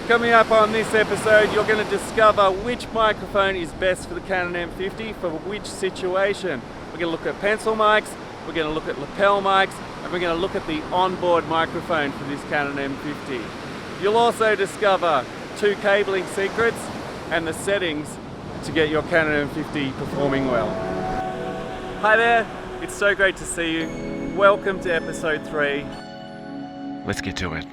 Coming up on this episode, you're going to discover which microphone is best for the Canon M50 for which situation. We're going to look at pencil mics, we're going to look at lapel mics, and we're going to look at the onboard microphone for this Canon M50. You'll also discover 2 cabling secrets and the settings to get your Canon M50 performing well. Hi there, it's so great to see you. Welcome to episode 3. Let's get to it.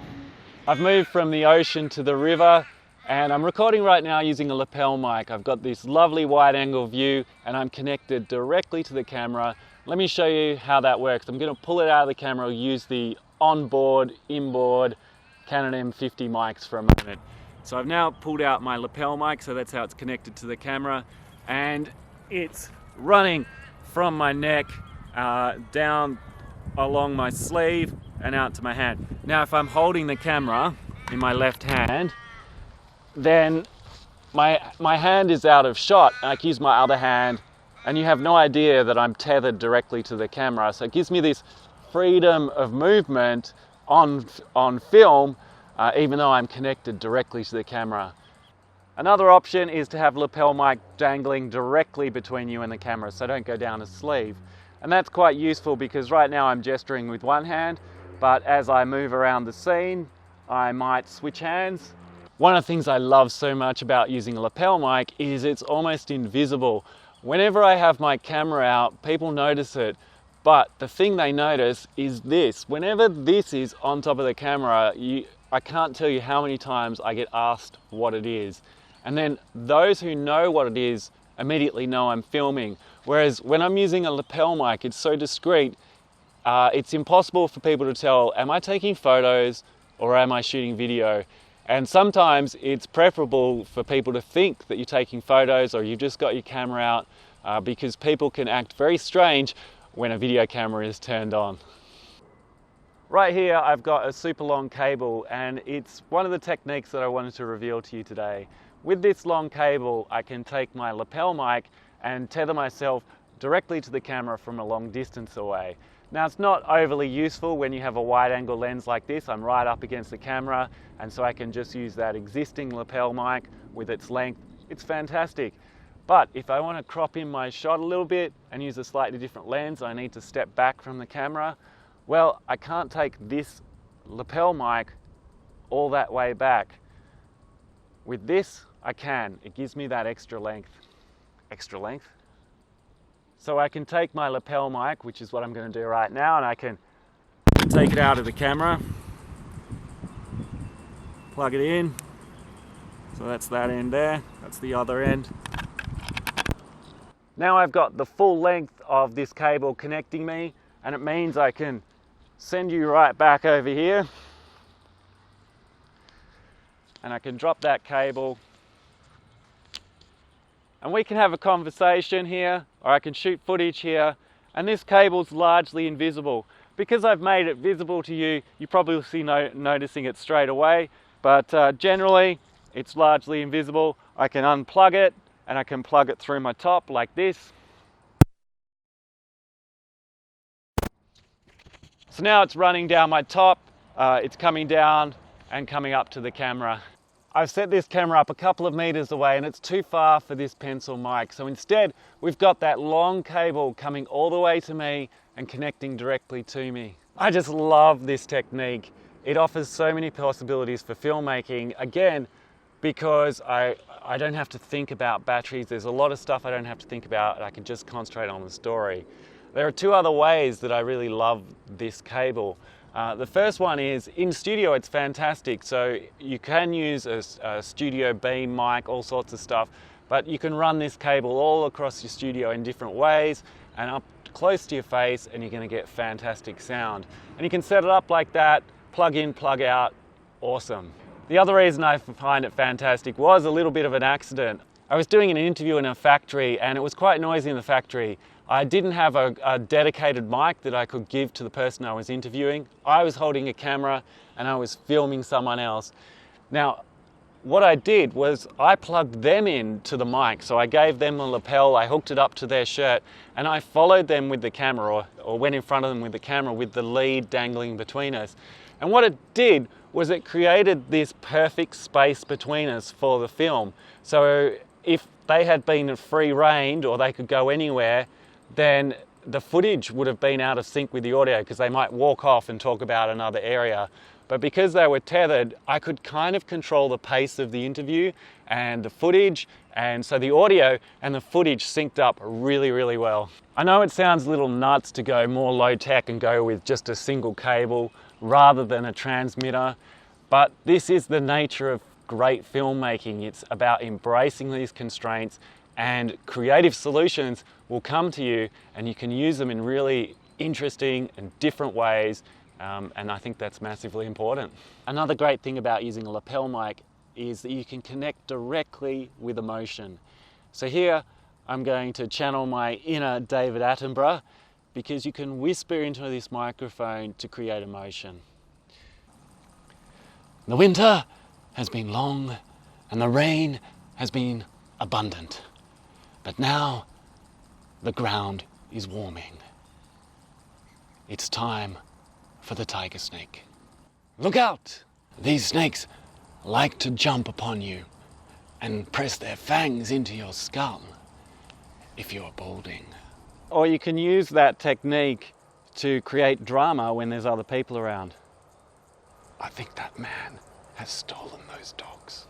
I've moved from the ocean to the river and I'm recording right now using a lapel mic. I've got this lovely wide angle view and I'm connected directly to the camera. Let me show you how that works. I'm going to pull it out of the camera, use the onboard, inboard Canon M50 mics for a moment. So I've now pulled out my lapel mic, so that's how it's connected to the camera, and it's running from my neck down along my sleeve and out to my hand. Now if I'm holding the camera in my left hand, then my hand is out of shot and I can use my other hand and you have no idea that I'm tethered directly to the camera. So it gives me this freedom of movement on film, even though I'm connected directly to the camera. Another option is to have lapel mic dangling directly between you and the camera, so don't go down a sleeve. And that's quite useful because right now I'm gesturing with one hand, but as I move around the scene, I might switch hands. One of the things I love so much about using a lapel mic is it's almost invisible. Whenever I have my camera out, people notice it, but the thing they notice is this. Whenever this is on top of the camera, I can't tell you how many times I get asked what it is. And then those who know what it is immediately know I'm filming. Whereas when I'm using a lapel mic, it's so discreet, it's impossible for people to tell, am I taking photos or am I shooting video? And sometimes it's preferable for people to think that you're taking photos or you've just got your camera out because people can act very strange when a video camera is turned on. Right here I've got a super long cable and it's one of the techniques that I wanted to reveal to you today. With this long cable I can take my lapel mic and tether myself directly to the camera from a long distance away. Now it's not overly useful when you have a wide angle lens like this. I'm right up against the camera and so I can just use that existing lapel mic with its length. It's fantastic. But if I want to crop in my shot a little bit and use a slightly different lens, I need to step back from the camera. Well, I can't take this lapel mic all that way back. With this, I can. It gives me that extra length. Extra length? So I can take my lapel mic, which is what I'm going to do right now, and I can take it out of the camera, plug it in. So that's that end there, that's the other end. Now I've got the full length of this cable connecting me, and it means I can send you right back over here. And I can drop that cable. And we can have a conversation here, or I can shoot footage here, and this cable's largely invisible. Because I've made it visible to you, you probably will see noticing it straight away, but generally it's largely invisible. I can unplug it, and I can plug it through my top like this. So now it's running down my top, it's coming down and coming up to the camera. I've set this camera up a couple of meters away and it's too far for this pencil mic. So instead, we've got that long cable coming all the way to me and connecting directly to me. I just love this technique. It offers so many possibilities for filmmaking. Again, because I don't have to think about batteries. There's a lot of stuff I don't have to think about. I can just concentrate on the story. There are 2 other ways that I really love this cable. The first one is, in studio it's fantastic, so you can use a studio beam mic, all sorts of stuff, but you can run this cable all across your studio in different ways and up close to your face and you're going to get fantastic sound. And you can set it up like that, plug in, plug out, awesome. The other reason I find it fantastic was a little bit of an accident. I was doing an interview in a factory and it was quite noisy in the factory. I didn't have a dedicated mic that I could give to the person I was interviewing. I was holding a camera and I was filming someone else. Now, what I did was I plugged them in to the mic. So I gave them the lapel, I hooked it up to their shirt, and I followed them with the camera or went in front of them with the camera with the lead dangling between us. And what it did was it created this perfect space between us for the film. So if they had been free-reined or they could go anywhere, then the footage would have been out of sync with the audio because they might walk off and talk about another area. But because they were tethered, I could kind of control the pace of the interview and the footage, and so the audio and the footage synced up really, really well. I know it sounds a little nuts to go more low-tech and go with just a single cable rather than a transmitter, but this is the nature of great filmmaking. It's about embracing these constraints, and creative solutions will come to you and you can use them in really interesting and different ways, and I think that's massively important. Another great thing about using a lapel mic is that you can connect directly with emotion. So here I'm going to channel my inner David Attenborough, because you can whisper into this microphone to create emotion. The winter has been long and the rain has been abundant, but now the ground is warming. It's time for the tiger snake. Look out! These snakes like to jump upon you and press their fangs into your skull if you're balding. Or you can use that technique to create drama when there's other people around. I think that man has stolen those dogs.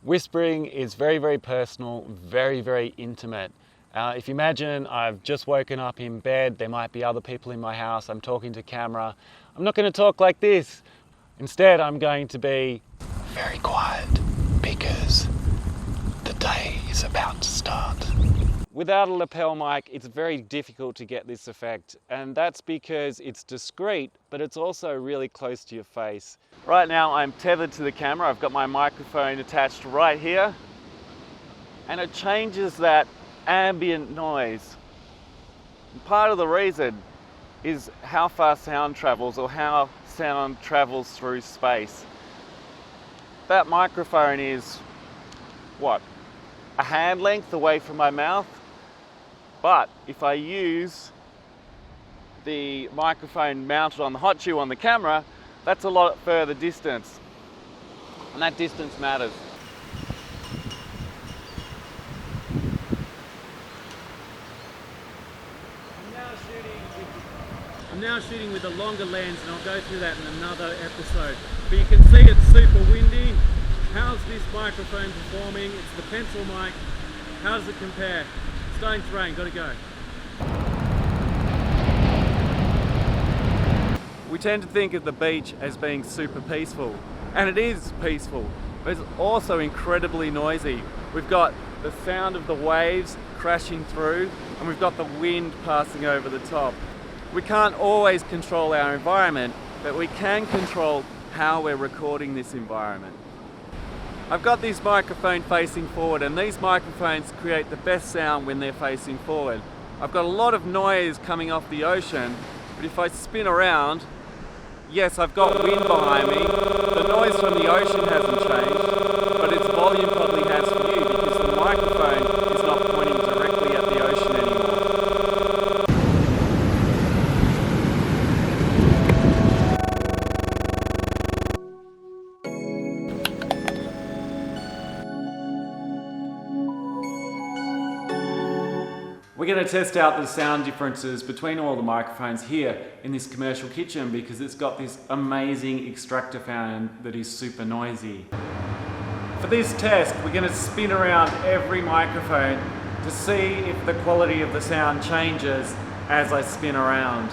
Whispering is very, very personal, very, very intimate. If you imagine I've just woken up in bed, there might be other people in my house, I'm talking to camera. I'm not going to talk like this. Instead, I'm going to be very quiet because the day is about to start. Without a lapel mic, it's very difficult to get this effect, and that's because it's discreet, but it's also really close to your face. Right now, I'm tethered to the camera. I've got my microphone attached right here, and it changes that ambient noise. And part of the reason is how far sound travels, or how sound travels through space. That microphone is, what, a hand length away from my mouth? But if I use the microphone mounted on the hot shoe on the camera, that's a lot further distance. And that distance matters. I'm now shooting with a longer lens, and I'll go through that in another episode. But you can see it's super windy. How's this microphone performing? It's the pencil mic. How does it compare? It's starting to rain, gotta go. We tend to think of the beach as being super peaceful, and it is peaceful, but it's also incredibly noisy. We've got the sound of the waves crashing through, and we've got the wind passing over the top. We can't always control our environment, but we can control how we're recording this environment. I've got this microphone facing forward, and these microphones create the best sound when they're facing forward. I've got a lot of noise coming off the ocean, but if I spin around, yes, I've got wind behind me. The noise from the ocean hasn't changed, but its volume probably has for you, because the microphone is not pointing directly at the ocean anymore. We're going to test out the sound differences between all the microphones here in this commercial kitchen, because it's got this amazing extractor fan that is super noisy. For this test, we're going to spin around every microphone to see if the quality of the sound changes as I spin around.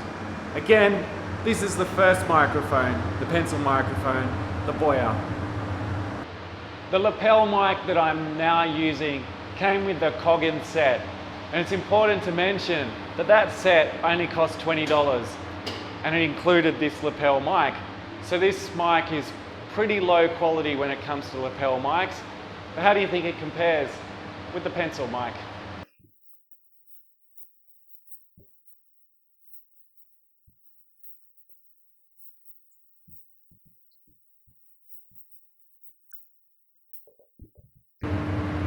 Again, this is the first microphone, the pencil microphone, the Boya. The lapel mic that I'm now using came with the Coggin set. And it's important to mention that that set only cost $20, and it included this lapel mic. So this mic is pretty low quality when it comes to lapel mics. But how do you think it compares with the pencil mic?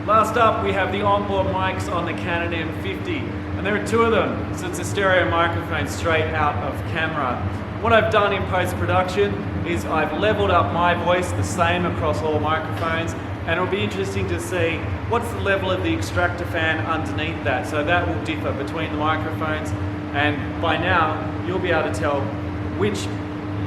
Last up, we have the onboard mics on the Canon M50, and there are two of them, so it's a stereo microphone straight out of camera. What I've done in post-production is I've leveled up my voice the same across all microphones, and it'll be interesting to see what's the level of the extractor fan underneath that. So that will differ between the microphones, and by now you'll be able to tell which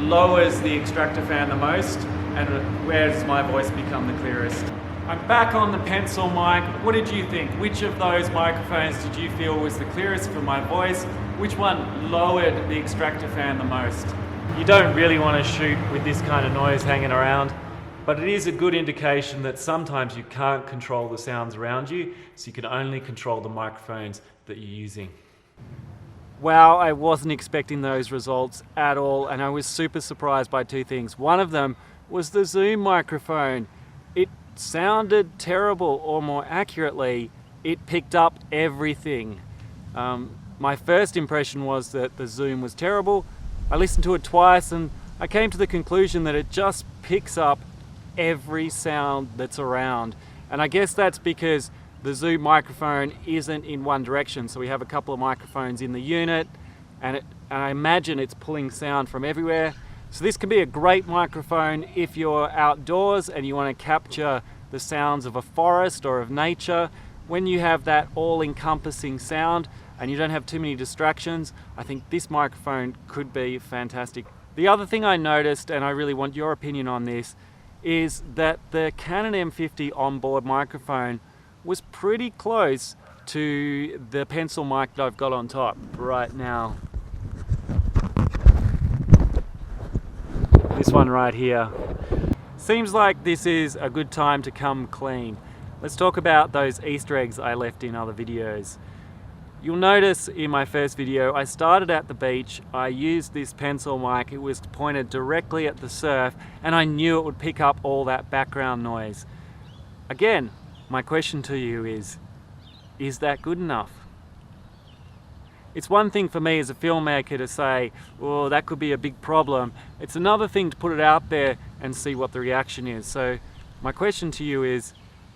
lowers the extractor fan the most and where does my voice become the clearest. I'm back on the pencil mic. What did you think? Which of those microphones did you feel was the clearest for my voice? Which one lowered the extractor fan the most? You don't really want to shoot with this kind of noise hanging around, but it is a good indication that sometimes you can't control the sounds around you, so you can only control the microphones that you're using. Wow, I wasn't expecting those results at all, and I was super surprised by two things. One of them was the zoom microphone. It sounded terrible, or more accurately, it picked up everything. My first impression was that the zoom was terrible. I listened to it twice and I came to the conclusion that it just picks up every sound that's around. And I guess that's because the zoom microphone isn't in one direction. So we have a couple of microphones in the unit, and I imagine it's pulling sound from everywhere. So this can be a great microphone if you're outdoors and you want to capture the sounds of a forest or of nature. When you have that all-encompassing sound and you don't have too many distractions, I think this microphone could be fantastic. The other thing I noticed, and I really want your opinion on this, is that the Canon M50 onboard microphone was pretty close to the pencil mic that I've got on top right now. This one right here. Seems like this is a good time to come clean. Let's talk about those Easter eggs I left in other videos. You'll notice in my first video, I started at the beach, I used this pencil mic, it was pointed directly at the surf, and I knew it would pick up all that background noise. Again, my question to you is that good enough? It's one thing for me as a filmmaker to say, oh, that could be a big problem. It's another thing to put it out there and see what the reaction is. So my question to you is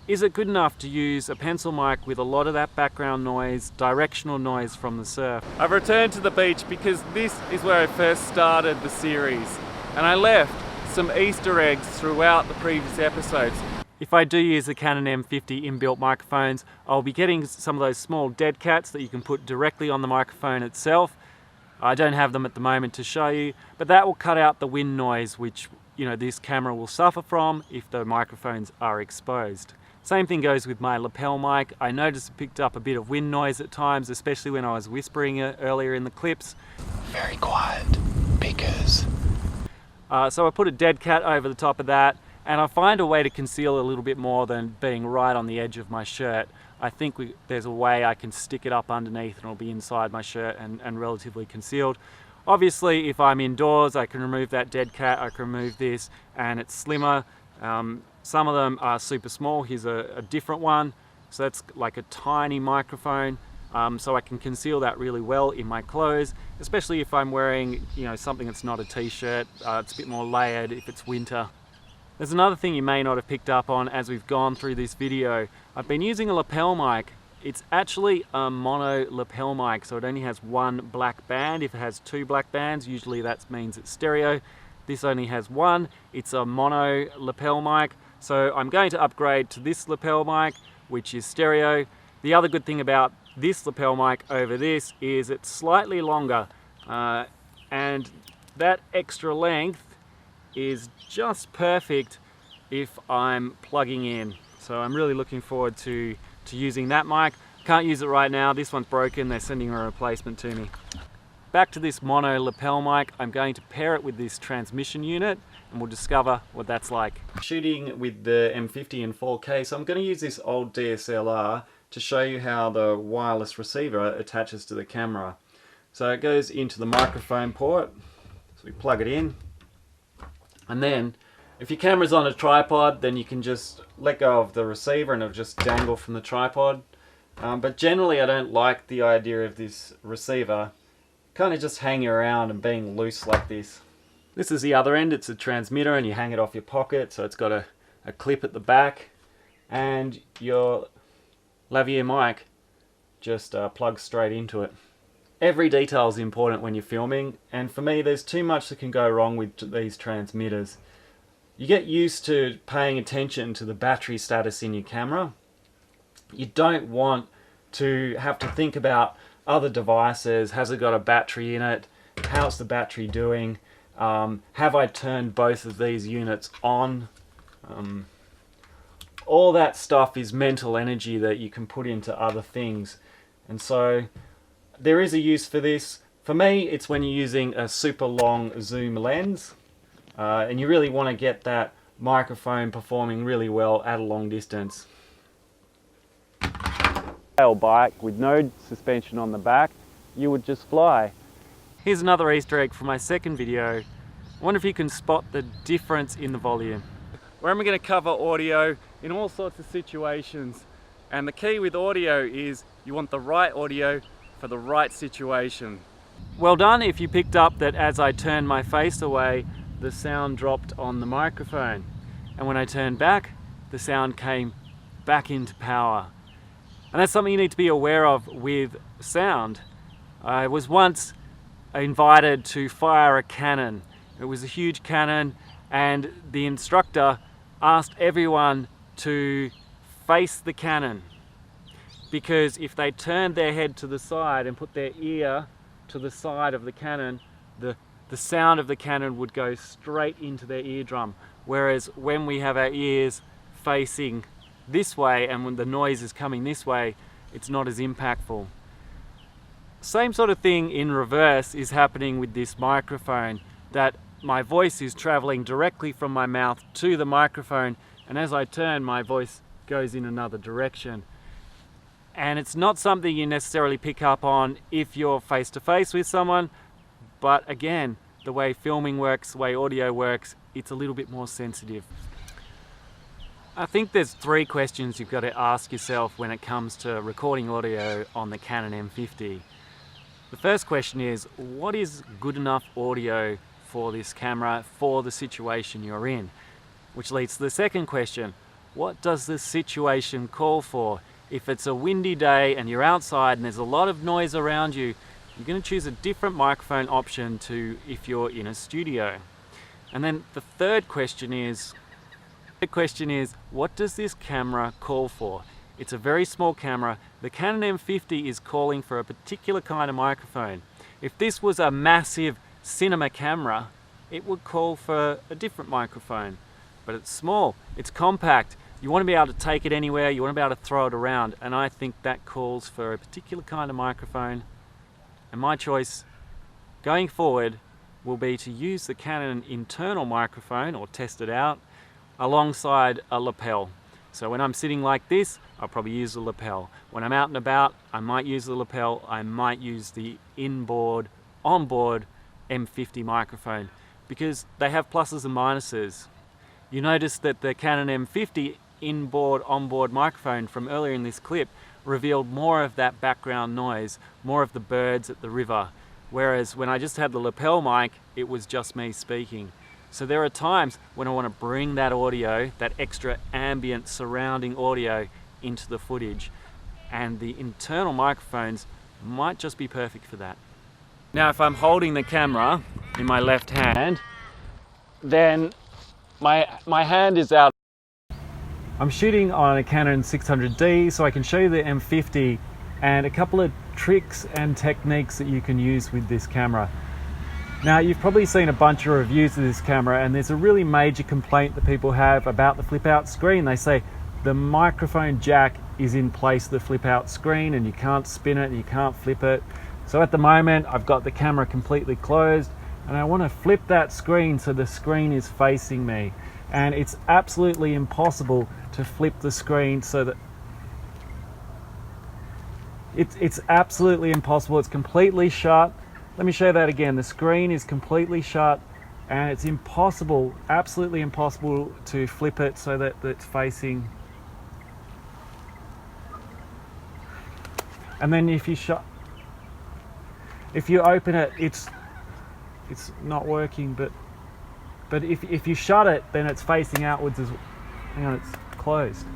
it good enough to use a pencil mic with a lot of that background noise, directional noise from the surf? I've returned to the beach because this is where I first started the series, and I left some Easter eggs throughout the previous episodes. If I do use the Canon M50 inbuilt microphones, I'll be getting some of those small dead cats that you can put directly on the microphone itself. I don't have them at the moment to show you, but that will cut out the wind noise, which this camera will suffer from if the microphones are exposed. Same thing goes with my lapel mic. I noticed it picked up a bit of wind noise at times, especially when I was whispering it earlier in the clips. Very quiet, because... So I put a dead cat over the top of that, and I find a way to conceal a little bit more than being right on the edge of my shirt. I think there's a way I can stick it up underneath and it'll be inside my shirt and relatively concealed. Obviously, if I'm indoors, I can remove that dead cat, I can remove this, and it's slimmer. Some of them are super small. Here's a different one. So that's like a tiny microphone. So I can conceal that really well in my clothes, especially if I'm wearing something that's not a t-shirt. It's a bit more layered if it's winter. There's another thing you may not have picked up on as we've gone through this video. I've been using a lapel mic. It's actually a mono lapel mic, so it only has one black band. If it has two black bands, usually that means it's stereo. This only has one. It's a mono lapel mic. So I'm going to upgrade to this lapel mic, which is stereo. The other good thing about this lapel mic over this is it's slightly longer, and that extra length is just perfect if I'm plugging in. So I'm really looking forward to using that mic. Can't use it right now, this one's broken, they're sending a replacement to me. Back to this mono lapel mic, I'm going to pair it with this transmission unit and we'll discover what that's like. Shooting with the M50 in 4K, so I'm going to use this old DSLR to show you how the wireless receiver attaches to the camera. So it goes into the microphone port, so we plug it in, and then if your camera's on a tripod, then you can just let go of the receiver and it'll just dangle from the tripod. But generally I don't like the idea of this receiver kind of just hanging around and being loose like this. This is the other end, it's a transmitter and you hang it off your pocket, so it's got a clip at the back, and your lavalier mic just plugs straight into it. Every detail is important when you're filming, and for me there's too much that can go wrong with these transmitters. You get used to paying attention to the battery status in your camera. You don't want to have to think about other devices. Has it got a battery in it? How's the battery doing? Have I turned both of these units on? All that stuff is mental energy that you can put into other things. And so there is a use for this. For me, it's when you're using a super long zoom lens and you really want to get that microphone performing really well at a long distance. Bike with no suspension on the back, you would just fly. Here's another Easter egg for my second video. I wonder if you can spot the difference in the volume. Where I'm going to cover audio in all sorts of situations, and the key with audio is you want the right audio for the right situation. Well done if you picked up that as I turned my face away, the sound dropped on the microphone, and when I turned back, the sound came back into power. And that's something you need to be aware of with sound. I was once invited to fire a cannon. It was a huge cannon, and the instructor asked everyone to face the cannon, because if they turned their head to the side and put their ear to the side of the cannon, the sound of the cannon would go straight into their eardrum. Whereas when we have our ears facing this way and when the noise is coming this way, it's not as impactful. Same sort of thing in reverse is happening with this microphone, that my voice is traveling directly from my mouth to the microphone, and as I turn, my voice goes in another direction. And it's not something you necessarily pick up on if you're face to face with someone, but again, the way filming works, the way audio works, it's a little bit more sensitive. I think there's three questions you've got to ask yourself when it comes to recording audio on the Canon M50. The first question is, what is good enough audio for this camera for the situation you're in? Which leads to the second question, what does the situation call for? If it's a windy day and you're outside and there's a lot of noise around you, you're going to choose a different microphone option to if you're in a studio. And then the third question is, what does this camera call for? It's a very small camera. The Canon M50 is calling for a particular kind of microphone. If this was a massive cinema camera, it would call for a different microphone. But it's small, it's compact. You want to be able to take it anywhere, you want to be able to throw it around, and I think that calls for a particular kind of microphone. And my choice going forward will be to use the Canon internal microphone, or test it out, alongside a lapel. So when I'm sitting like this, I'll probably use the lapel. When I'm out and about, I might use the lapel, I might use the onboard M50 microphone, because they have pluses and minuses. You notice that the Canon M50 onboard microphone from earlier in this clip revealed more of that background noise, more of the birds at the river, whereas when I just had the lapel mic, it was just me speaking. So there are times when I want to bring that audio, that extra ambient surrounding audio into the footage, and the internal microphones might just be perfect for that. Now if I'm holding the camera in my left hand, then my hand is out. I'm shooting on a Canon 600D, so I can show you the M50 and a couple of tricks and techniques that you can use with this camera. Now you've probably seen a bunch of reviews of this camera, and there's a really major complaint that people have about the flip out screen. They say the microphone jack is in place of the flip out screen and you can't spin it and you can't flip it. So at the moment I've got the camera completely closed and I want to flip that screen so the screen is facing me, and it's absolutely impossible to flip the screen so that it's absolutely impossible. It's completely shut. Let me show you that again. The screen is completely shut and it's impossible, absolutely impossible to flip it so that it's facing. And then if you open it, it's not working, but if you shut it, then it's facing outwards as well. Hang on, it's closed.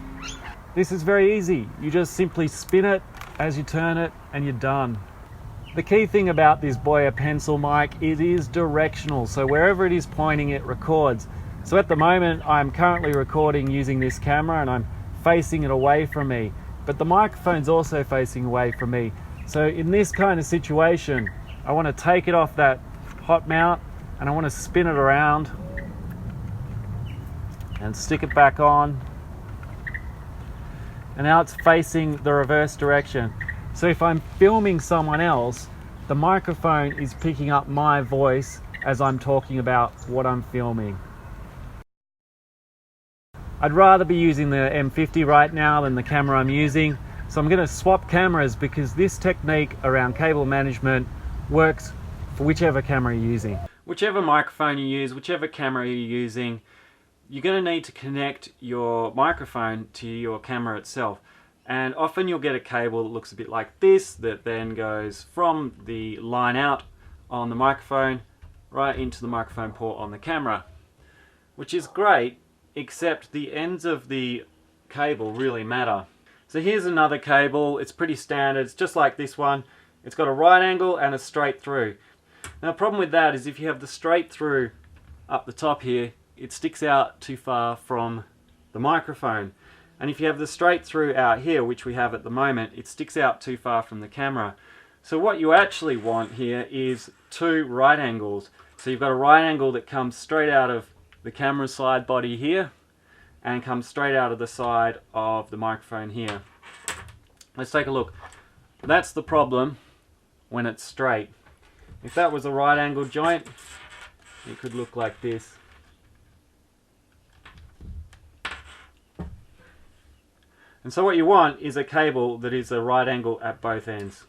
This is very easy. You just simply spin it as you turn it and you're done. The key thing about this Boya pencil mic, it is directional, so wherever it is pointing it records. So at the moment I'm currently recording using this camera and I'm facing it away from me, but the microphone's also facing away from me. So in this kind of situation, I want to take it off that hot mount and I want to spin it around and stick it back on. And now it's facing the reverse direction. So if I'm filming someone else, the microphone is picking up my voice as I'm talking about what I'm filming. I'd rather be using the M50 right now than the camera I'm using. So I'm going to swap cameras because this technique around cable management works for whichever camera you're using. Whichever microphone you use, whichever camera you're using, you're going to need to connect your microphone to your camera itself. And often you'll get a cable that looks a bit like this, that then goes from the line out on the microphone right into the microphone port on the camera, which is great, except the ends of the cable really matter. So here's another cable. It's pretty standard. It's just like this one. It's got a right angle and a straight through. Now the problem with that is if you have the straight through up the top here, it sticks out too far from the microphone. And if you have the straight through out here, which we have at the moment, it sticks out too far from the camera. So what you actually want here is two right angles. So you've got a right angle that comes straight out of the camera side body here and comes straight out of the side of the microphone here. Let's take a look. That's the problem when it's straight. If that was a right angle joint, it could look like this. And so what you want is a cable that is a right angle at both ends.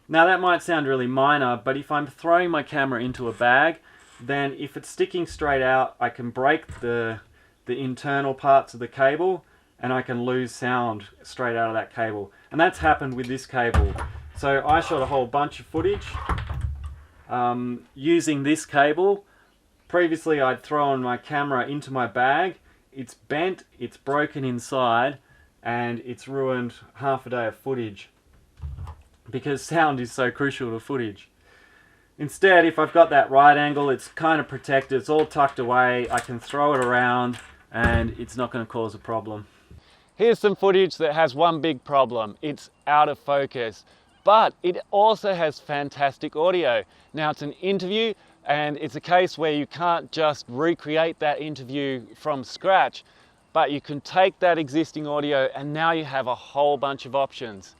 Now that might sound really minor, but if I'm throwing my camera into a bag, then if it's sticking straight out, I can break the internal parts of the cable and I can lose sound straight out of that cable. And that's happened with this cable. So I shot a whole bunch of footage using this cable. Previously I'd thrown my camera into my bag. It's bent, it's broken inside, and it's ruined half a day of footage because sound is so crucial to footage. Instead, if I've got that right angle, it's kind of protected, it's all tucked away, I can throw it around and it's not going to cause a problem. Here's some footage that has one big problem. It's out of focus, but it also has fantastic audio. Now it's an interview, and it's a case where you can't just recreate that interview from scratch, but you can take that existing audio and now you have a whole bunch of options.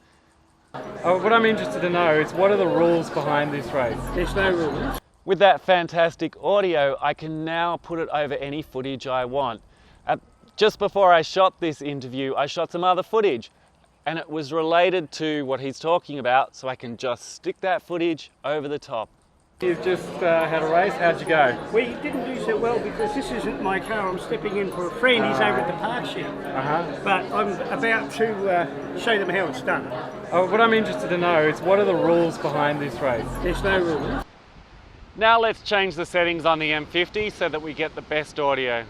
What I'm interested to know is what are the rules behind this race? There's no rules. With that fantastic audio, I can now put it over any footage I want. Just before I shot this interview, I shot some other footage and it was related to what he's talking about, so I can just stick that footage over the top. You've just had a race. How'd you go? We didn't do so well because this isn't my car. I'm stepping in for a friend. He's over at the park shed. But I'm about to show them how it's done. What I'm interested to know is what are the rules behind this race? There's no rules. Now let's change the settings on the M50 so that we get the best audio.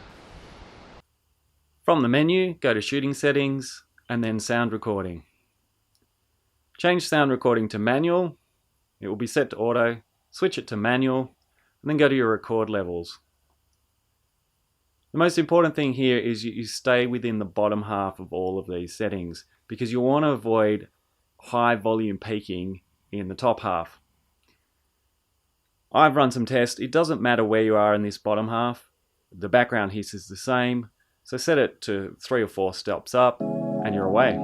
From the menu, go to Shooting Settings and then Sound Recording. Change sound recording to manual. It will be set to auto. Switch it to manual, and then go to your record levels. The most important thing here is you stay within the bottom half of all of these settings because you want to avoid high volume peaking in the top half. I've run some tests. It doesn't matter where you are in this bottom half. The background hiss is the same. So set it to 3 or 4 steps up and you're away.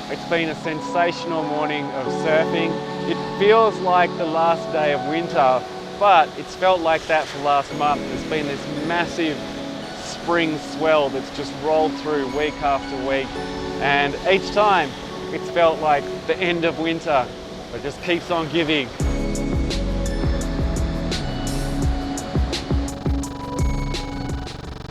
It's been a sensational morning of surfing. It feels like the last day of winter, but it's felt like that for the last month. There's been this massive spring swell that's just rolled through week after week, and each time it's felt like the end of winter, but it just keeps on giving.